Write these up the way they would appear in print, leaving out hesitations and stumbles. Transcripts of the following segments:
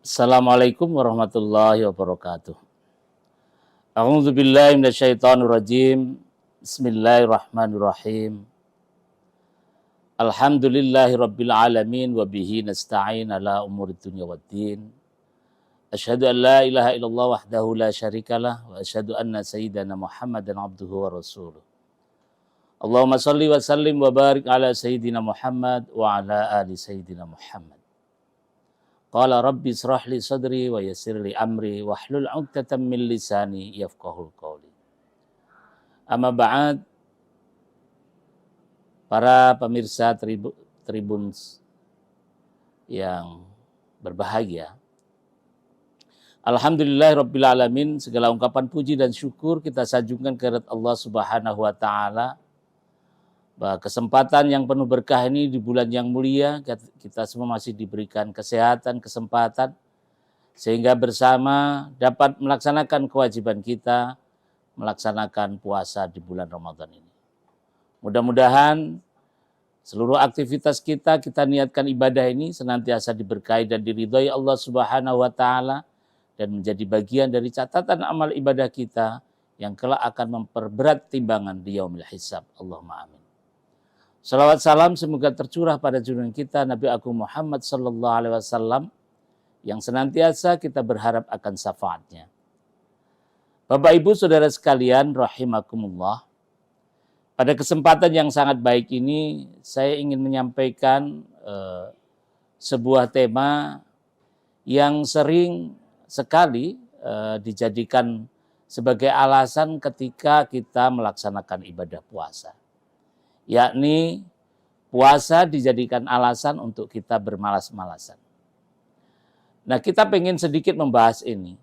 Assalamualaikum warahmatullahi wabarakatuh. A'udzu billahi minasyaitonir rajim. Bismillahirrahmanirrahim. Alhamdulillahi rabbil alamin wa bihi nasta'in ala umurid dunya waddin. Asyhadu an la ilaha illallah wahdahu la syarikalah wa asyhadu anna sayyidana Muhammadan abduhu wa rasuluh. Allahumma shalli wa sallim wa barik ala sayyidina Muhammad wa ala ali sayyidina Muhammad. Qala rabbi israh li sadri wa yassir li amri wahlul 'uqdatam min lisani yafqahul qawli. Amma ba'd, para pemirsa Tribun yang berbahagia. Alhamdulillahirabbil alamin, segala ungkapan puji dan syukur kita sanjungkan kehadirat Allah Subhanahu wa taala. Bahwa kesempatan yang penuh berkah ini di bulan yang mulia, kita semua masih diberikan kesehatan, kesempatan, sehingga bersama dapat melaksanakan kewajiban kita, melaksanakan puasa di bulan Ramadan ini. Mudah-mudahan seluruh aktivitas kita niatkan ibadah ini senantiasa diberkahi dan diridhai Allah Subhanahu wa taala dan menjadi bagian dari catatan amal ibadah kita yang kelak akan memperberat timbangan di yaumil hisab. Allahumma amin. Salawat salam semoga tercurah pada junjungan kita Nabi Agung Muhammad sallallahu alaihi wasallam yang senantiasa kita berharap akan syafaatnya. Bapak Ibu Saudara sekalian rahimakumullah. Pada kesempatan yang sangat baik ini saya ingin menyampaikan sebuah tema yang sering sekali dijadikan sebagai alasan ketika kita melaksanakan ibadah puasa. Yakni puasa dijadikan alasan untuk kita bermalas-malasan. Nah, kita pengen sedikit membahas ini.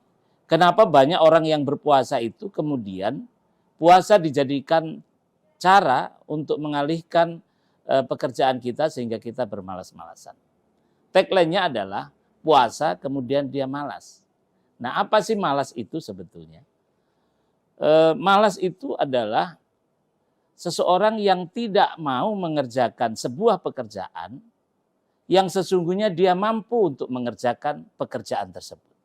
Kenapa banyak orang yang berpuasa itu kemudian puasa dijadikan cara untuk mengalihkan pekerjaan kita sehingga kita bermalas-malasan. Tagline-nya adalah puasa kemudian dia malas. Nah, apa sih malas itu sebetulnya? Malas itu adalah seseorang yang tidak mau mengerjakan sebuah pekerjaan yang sesungguhnya dia mampu untuk mengerjakan pekerjaan tersebut.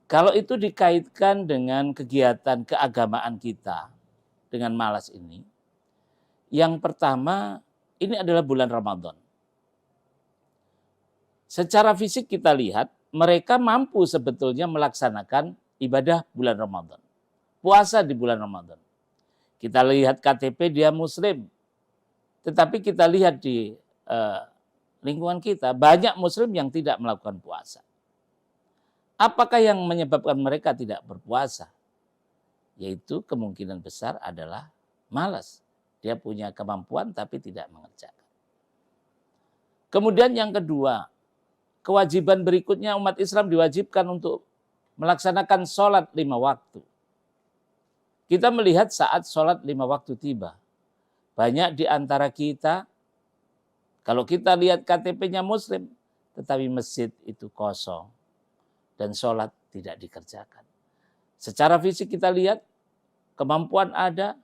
Kalau itu dikaitkan dengan kegiatan keagamaan kita dengan malas ini, yang pertama ini adalah bulan Ramadan. Secara fisik kita lihat mereka mampu sebetulnya melaksanakan ibadah bulan Ramadan, puasa di bulan Ramadan. Kita lihat KTP dia muslim. Tetapi kita lihat di lingkungan kita banyak muslim yang tidak melakukan puasa. Apakah yang menyebabkan mereka tidak berpuasa? Yaitu kemungkinan besar adalah malas. Dia punya kemampuan tapi tidak mengerjakan. Kemudian yang kedua, kewajiban berikutnya umat Islam diwajibkan untuk melaksanakan sholat 5 waktu. Kita melihat saat sholat 5 waktu tiba. Banyak di antara kita, kalau kita lihat KTP-nya muslim, tetapi masjid itu kosong. Dan sholat tidak dikerjakan. Secara fisik kita lihat, kemampuan ada,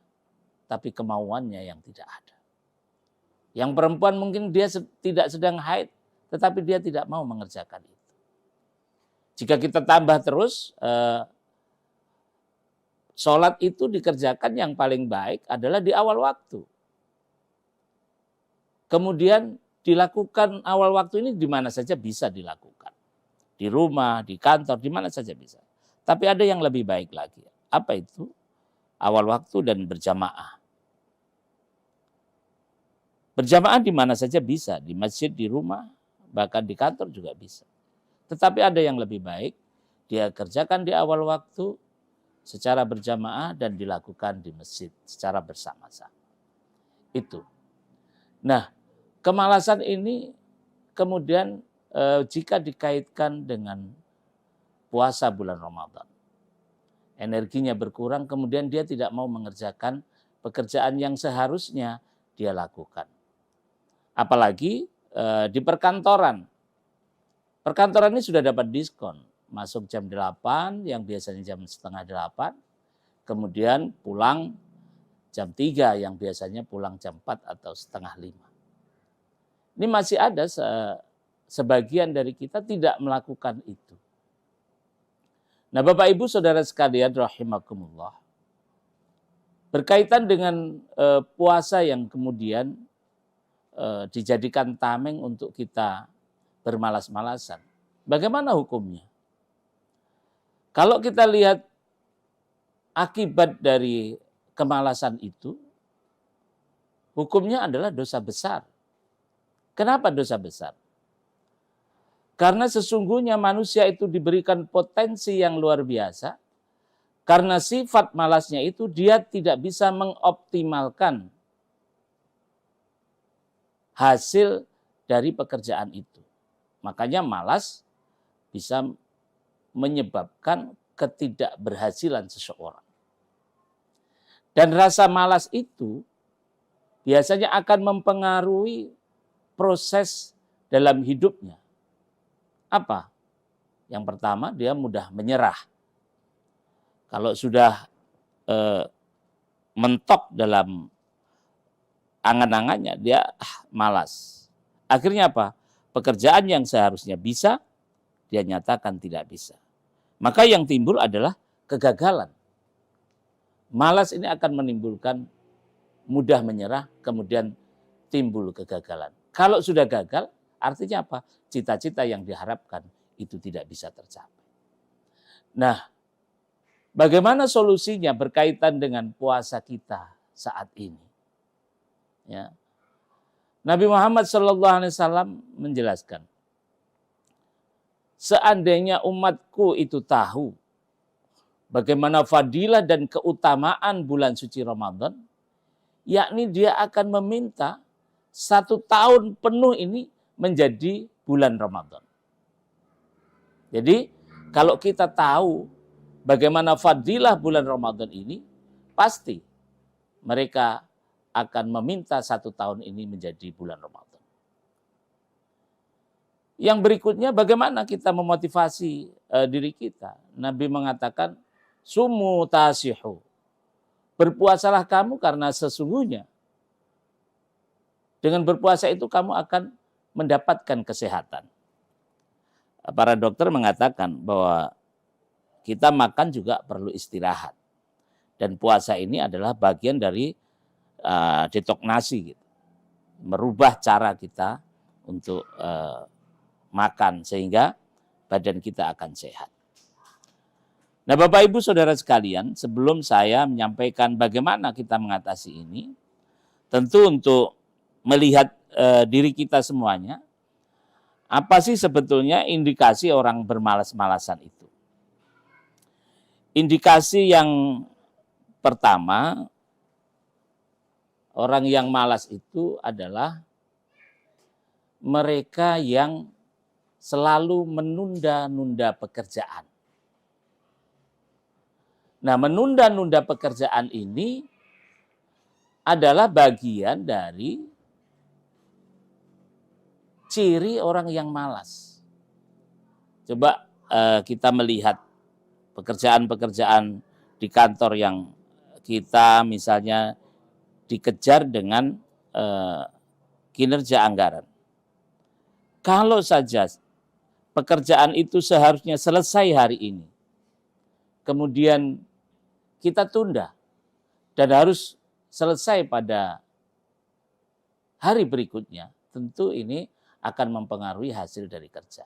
tapi kemauannya yang tidak ada. Yang perempuan mungkin dia tidak sedang haid, tetapi dia tidak mau mengerjakan itu. Jika kita tambah terus, sholat itu dikerjakan yang paling baik adalah di awal waktu. Kemudian dilakukan awal waktu ini di mana saja bisa dilakukan. Di rumah, di kantor, di mana saja bisa. Tapi ada yang lebih baik lagi. Apa itu? Awal waktu dan berjamaah. Berjamaah di mana saja bisa. Di masjid, di rumah, bahkan di kantor juga bisa. Tetapi ada yang lebih baik. Dia kerjakan di awal waktu, secara berjamaah dan dilakukan di masjid secara bersama-sama. Itu. Nah, kemalasan ini kemudian jika dikaitkan dengan puasa bulan Ramadan. Energinya berkurang, kemudian dia tidak mau mengerjakan pekerjaan yang seharusnya dia lakukan. Apalagi di perkantoran. Perkantoran ini sudah dapat diskon. Masuk jam 8 yang biasanya jam setengah 8. Kemudian pulang jam 3 yang biasanya pulang jam 4 atau setengah 5. Ini masih ada sebagian dari kita tidak melakukan itu. Nah, Bapak Ibu Saudara sekalian rahimakumullah, berkaitan dengan puasa yang kemudian dijadikan tameng untuk kita bermalas-malasan. Bagaimana hukumnya? Kalau kita lihat akibat dari kemalasan itu, hukumnya adalah dosa besar. Kenapa dosa besar? Karena sesungguhnya manusia itu diberikan potensi yang luar biasa. Karena sifat malasnya itu dia tidak bisa mengoptimalkan hasil dari pekerjaan itu. Makanya malas bisa menyebabkan ketidakberhasilan seseorang. Dan rasa malas itu biasanya akan mempengaruhi proses dalam hidupnya. Apa? Yang pertama, dia mudah menyerah. Kalau sudah mentok dalam angan-angannya, dia malas. Akhirnya apa? Pekerjaan yang seharusnya bisa, dia nyatakan tidak bisa. Maka yang timbul adalah kegagalan. Malas ini akan menimbulkan mudah menyerah, kemudian timbul kegagalan. Kalau sudah gagal, artinya apa? Cita-cita yang diharapkan itu tidak bisa tercapai. Nah, bagaimana solusinya berkaitan dengan puasa kita saat ini? Ya. Nabi Muhammad SAW menjelaskan, seandainya umatku itu tahu bagaimana fadilah dan keutamaan bulan suci Ramadan, yakni dia akan meminta 1 tahun penuh ini menjadi bulan Ramadan. Jadi kalau kita tahu bagaimana fadilah bulan Ramadan ini, pasti mereka akan meminta 1 tahun ini menjadi bulan Ramadan. Yang berikutnya, bagaimana kita memotivasi diri kita? Nabi mengatakan, sumu tasihu. Berpuasalah kamu karena sesungguhnya dengan berpuasa itu kamu akan mendapatkan kesehatan. Para dokter mengatakan bahwa kita makan juga perlu istirahat. Dan puasa ini adalah bagian dari detoksasi, gitu. Merubah cara kita untuk makan sehingga badan kita akan sehat. Nah, Bapak Ibu Saudara sekalian, sebelum saya menyampaikan bagaimana kita mengatasi ini, tentu untuk melihat diri kita semuanya, apa sih sebetulnya indikasi orang bermalas-malasan itu? Indikasi yang pertama, orang yang malas itu adalah mereka yang selalu menunda-nunda pekerjaan. Nah, menunda-nunda pekerjaan ini adalah bagian dari ciri orang yang malas. Coba kita melihat pekerjaan-pekerjaan di kantor yang kita misalnya dikejar dengan kinerja anggaran. Kalau saja pekerjaan itu seharusnya selesai hari ini, kemudian kita tunda dan harus selesai pada hari berikutnya, tentu ini akan mempengaruhi hasil dari kerja.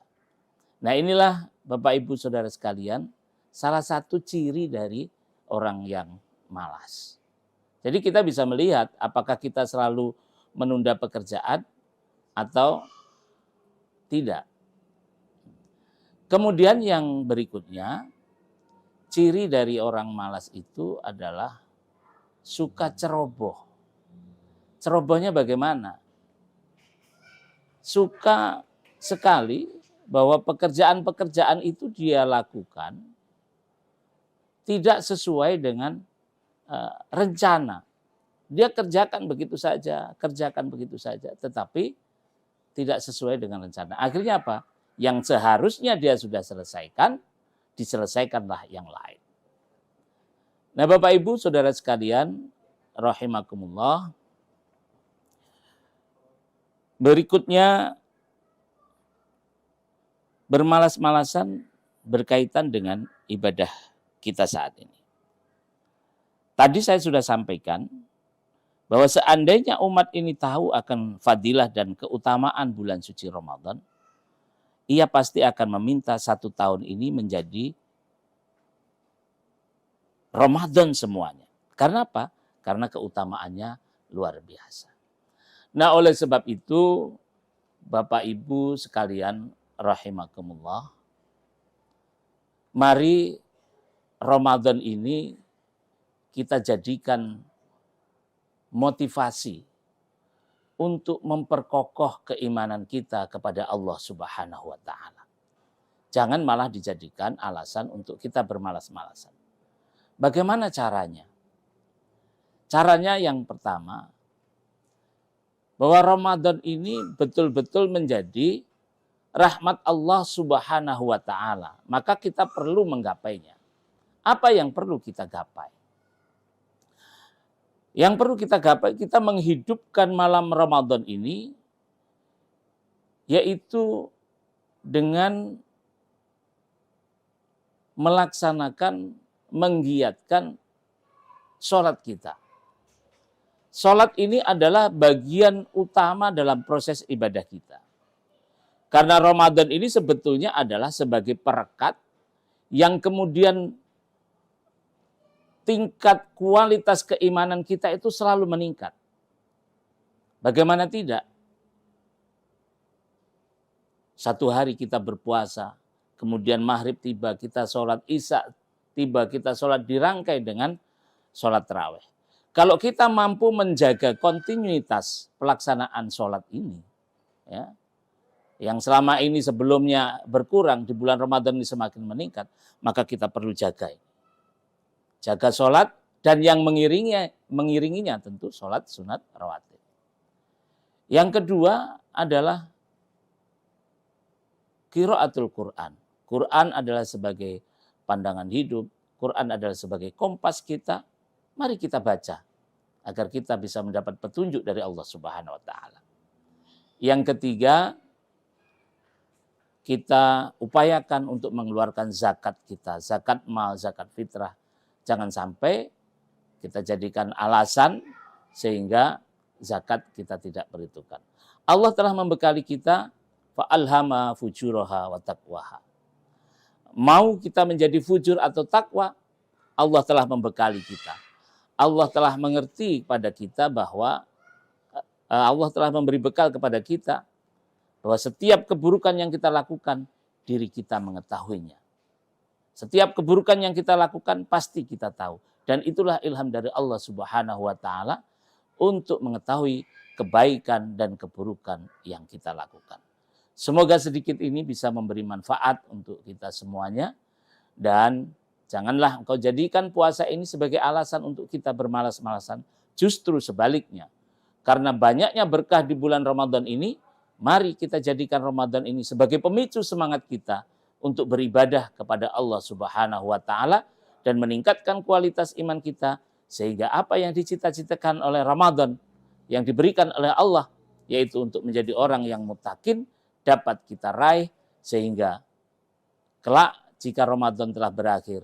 Nah, inilah Bapak Ibu Saudara sekalian, salah satu ciri dari orang yang malas. Jadi kita bisa melihat apakah kita selalu menunda pekerjaan atau tidak. Kemudian yang berikutnya, ciri dari orang malas itu adalah suka ceroboh. Cerobohnya bagaimana? Suka sekali bahwa pekerjaan-pekerjaan itu dia lakukan tidak sesuai dengan rencana. Dia kerjakan begitu saja, tetapi tidak sesuai dengan rencana. Akhirnya apa? Yang seharusnya dia sudah selesaikan, diselesaikanlah yang lain. Nah, Bapak Ibu Saudara sekalian, rahimakumullah. Berikutnya, bermalas-malasan berkaitan dengan ibadah kita saat ini. Tadi saya sudah sampaikan bahwa seandainya umat ini tahu akan fadilah dan keutamaan bulan suci Ramadan, ia pasti akan meminta 1 tahun ini menjadi Ramadan semuanya. Karena apa? Karena keutamaannya luar biasa. Nah, oleh sebab itu, Bapak Ibu sekalian rahimakumullah, mari Ramadan ini kita jadikan motivasi untuk memperkokoh keimanan kita kepada Allah Subhanahu wa taala. Jangan malah dijadikan alasan untuk kita bermalas-malasan. Bagaimana caranya? Caranya yang pertama, bahwa Ramadan ini betul-betul menjadi rahmat Allah Subhanahu wa taala. Maka kita perlu menggapainya. Apa yang perlu kita gapai? Yang perlu kita gapai, kita menghidupkan malam Ramadan ini, yaitu dengan melaksanakan, menggiatkan sholat kita. Sholat ini adalah bagian utama dalam proses ibadah kita. Karena Ramadan ini sebetulnya adalah sebagai perekat yang kemudian tingkat kualitas keimanan kita itu selalu meningkat. Bagaimana tidak? Satu hari kita berpuasa, kemudian maghrib tiba, kita sholat isya tiba, kita sholat dirangkai dengan sholat tarawih. Kalau kita mampu menjaga kontinuitas pelaksanaan sholat ini, ya, yang selama ini sebelumnya berkurang, di bulan Ramadan ini semakin meningkat, maka kita perlu jaga ini. Jaga sholat, dan yang mengiringinya tentu sholat sunat rawatib. Yang kedua adalah qiraatul Quran. Quran adalah sebagai pandangan hidup, Quran adalah sebagai kompas kita. Mari kita baca agar kita bisa mendapat petunjuk dari Allah Subhanahu wa taala. Yang ketiga, kita upayakan untuk mengeluarkan zakat kita, zakat mal, zakat fitrah. Jangan sampai kita jadikan alasan sehingga zakat kita tidak perhitungkan. Allah telah membekali kita fa'alhama fujuraha wa taqwaha. Mau kita menjadi fujur atau takwa, Allah telah membekali kita. Allah telah mengerti kepada kita bahwa Allah telah memberi bekal kepada kita bahwa setiap keburukan yang kita lakukan, diri kita mengetahuinya. Setiap keburukan yang kita lakukan pasti kita tahu. Dan itulah ilham dari Allah Subhanahu wa taala untuk mengetahui kebaikan dan keburukan yang kita lakukan. Semoga sedikit ini bisa memberi manfaat untuk kita semuanya. Dan janganlah engkau jadikan puasa ini sebagai alasan untuk kita bermalas-malasan. Justru sebaliknya. Karena banyaknya berkah di bulan Ramadan ini, mari kita jadikan Ramadan ini sebagai pemicu semangat kita untuk beribadah kepada Allah Subhanahu wa taala dan meningkatkan kualitas iman kita sehingga apa yang dicita-citakan oleh Ramadan yang diberikan oleh Allah, yaitu untuk menjadi orang yang muttaqin, dapat kita raih sehingga kelak jika Ramadan telah berakhir,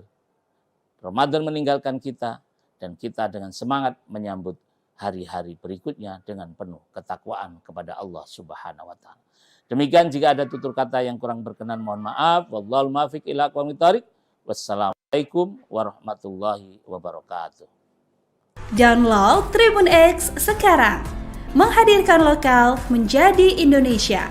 Ramadan meninggalkan kita dan kita dengan semangat menyambut hari-hari berikutnya dengan penuh ketakwaan kepada Allah Subhanahu wa taala. Demikian, jika ada tutur kata yang kurang berkenan mohon maaf. Wallahul muwaffiq ila aqwamit thoriq. Wassalamualaikum warahmatullahi wabarakatuh. Download Tribun X sekarang. Menghadirkan lokal menjadi Indonesia.